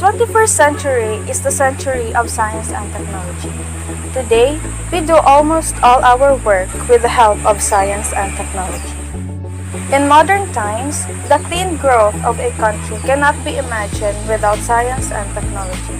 21st century is the century of science and technology. Today, we do almost all our work with the help of science and technology. In modern times, the clean growth of a country cannot be imagined without science and technology.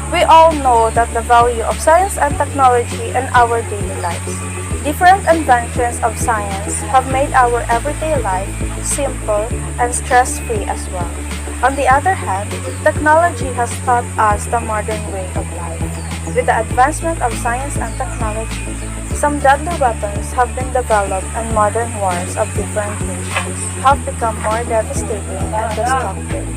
We all know that the value of science and technology in our daily lives. Different inventions of science have made our everyday life simple and stress-free as well. On the other hand, technology has taught us the modern way of life. With the advancement of science and technology, some deadly weapons have been developed and modern wars of different nations have become more devastating and destructive.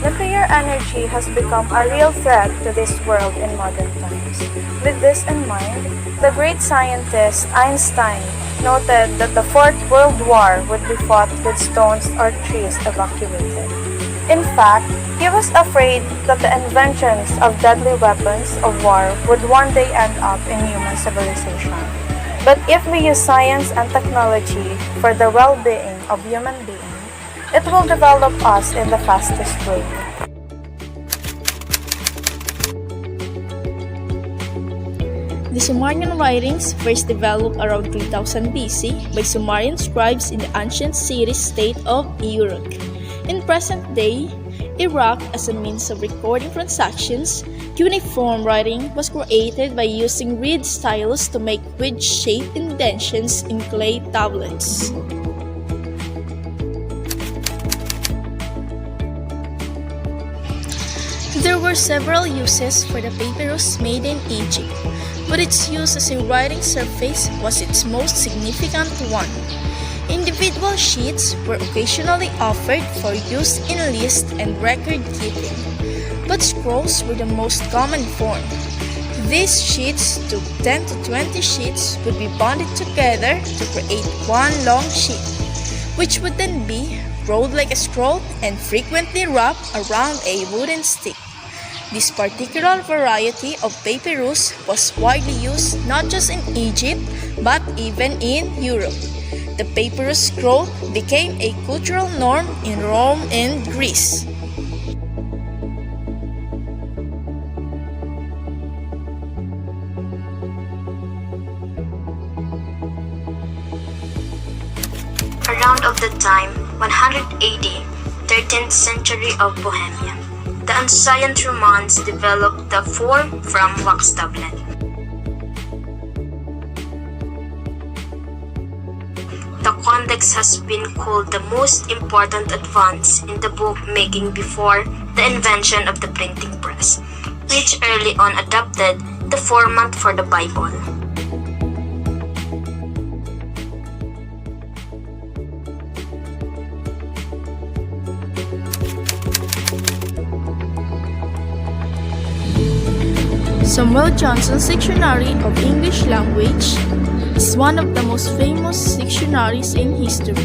Nuclear energy has become a real threat to this world in modern times. With this in mind, the great scientist Einstein noted that the Fourth World War would be fought with stones or trees evacuated. In fact, he was afraid that the inventions of deadly weapons of war would one day end up in human civilization. But if we use science and technology for the well-being of human beings, it will develop us in the fastest way. The Sumerian writings first developed around 3000 BC by Sumerian scribes in the ancient city-state of Uruk. In present day, Iraq, as a means of recording transactions, cuneiform writing was created by using reed stylus to make wedge-shaped indentions in clay tablets. There were several uses for the papyrus made in Egypt, but its use as a writing surface was its most significant one. Individual sheets were occasionally offered for use in list and record keeping, but scrolls were the most common form. These sheets, 10 to 20 sheets, would be bonded together to create one long sheet, which would then be rolled like a scroll and frequently wrapped around a wooden stick. This particular variety of papyrus was widely used not just in Egypt but even in Europe. The papyrus scroll became a cultural norm in Rome and Greece. Around of the time 180, 13th century of Bohemia, the ancient Romans developed the form from wax tablet. The codex has been called the most important advance in the book-making before the invention of the printing press, which early on adopted the format for the Bible. Samuel Johnson's Dictionary of English Language is one of the most famous dictionaries in history.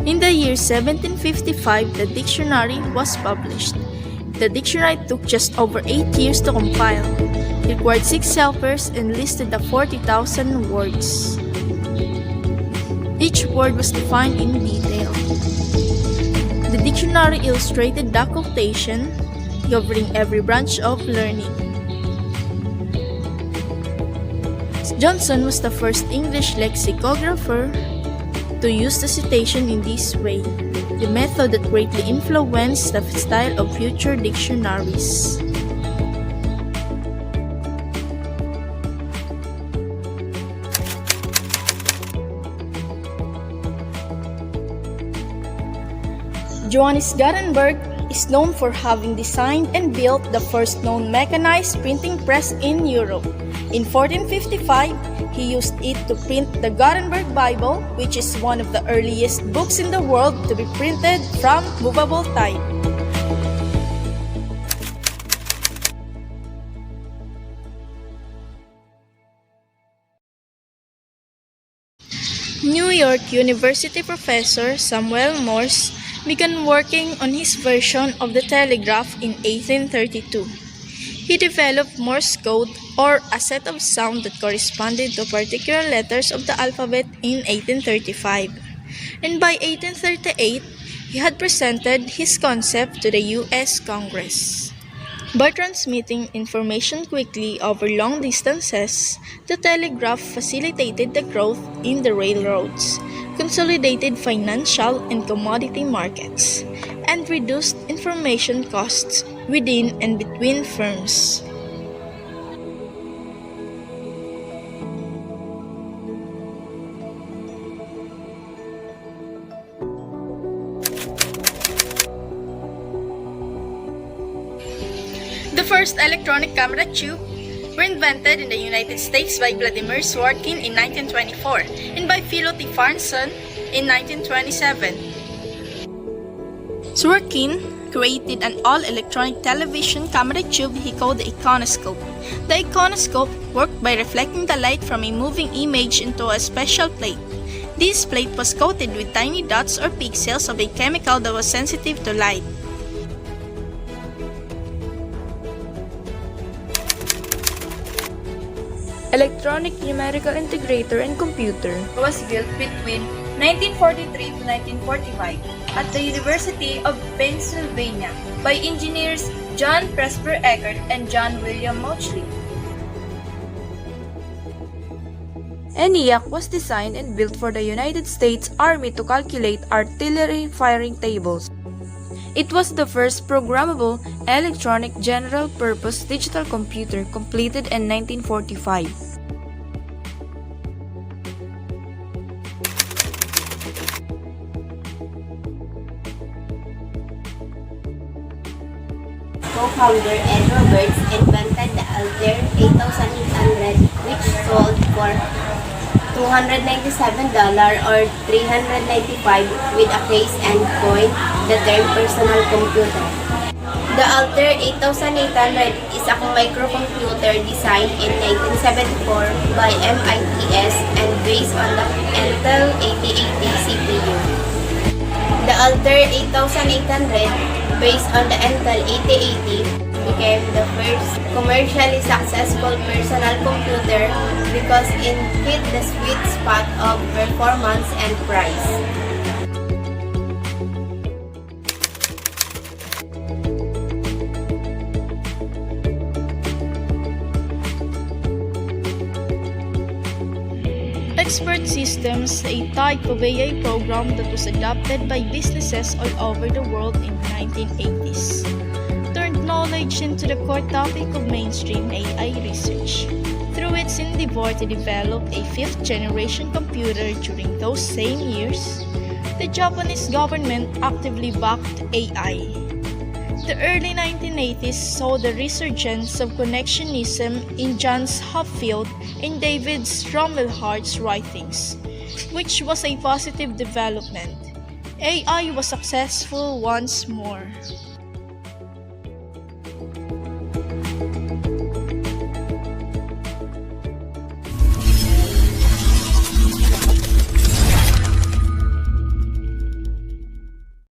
In the year 1755, the dictionary was published. The dictionary took just over 8 years to compile. It required 6 helpers and listed the 40,000 words. Each word was defined in detail. The dictionary illustrated the quotation, covering every branch of learning. Johnson was the first English lexicographer to use the citation in this way, the method that greatly influenced the style of future dictionaries. Johannes Gutenberg is known for having designed and built the first known mechanized printing press in Europe. In 1455, he used it to print the Gutenberg Bible, which is one of the earliest books in the world to be printed from movable type. New York University professor Samuel Morse began working on his version of the telegraph in 1832. He developed Morse code, or a set of sounds that corresponded to particular letters of the alphabet, in 1835. and by 1838, he had presented his concept to the U.S. Congress. By transmitting information quickly over long distances, the telegraph facilitated the growth in the railroads, consolidated financial and commodity markets, and reduced information costs within and between firms. The first electronic camera tube were invented in the United States by Vladimir Swartkin in 1924 and by Philo T. Farnson in 1927. Swartkin created an all-electronic television camera tube he called the iconoscope. The iconoscope worked by reflecting the light from a moving image into a special plate. This plate was coated with tiny dots or pixels of a chemical that was sensitive to light. Electronic Numerical Integrator and Computer was built between 1943 to 1945 at the University of Pennsylvania by engineers John Presper Eckert and John William Mauchly. ENIAC was designed and built for the United States Army to calculate artillery firing tables. It was the first programmable electronic general-purpose digital computer completed in 1945. Co-founder Ed Roberts invented the Altair 8800, which sold for $297 or $395 with a case and coined the term personal computer. The Altair 8800 is a microcomputer designed in 1974 by MITS and based on the Intel 8080 CPU. The Altair 8800, based on the Intel 8080, became the first commercially successful personal computer because it hit the sweet spot of performance and price. Expert Systems, a type of AI program that was adopted by businesses all over the world in the 1980s, turned knowledge into the core topic of mainstream AI research. Through its endeavor to develop a fifth-generation computer during those same years, the Japanese government actively backed AI. The early 1980s saw the resurgence of connectionism in Johns Hopfield and David Strommelhart's writings, which was a positive development. AI was successful once more.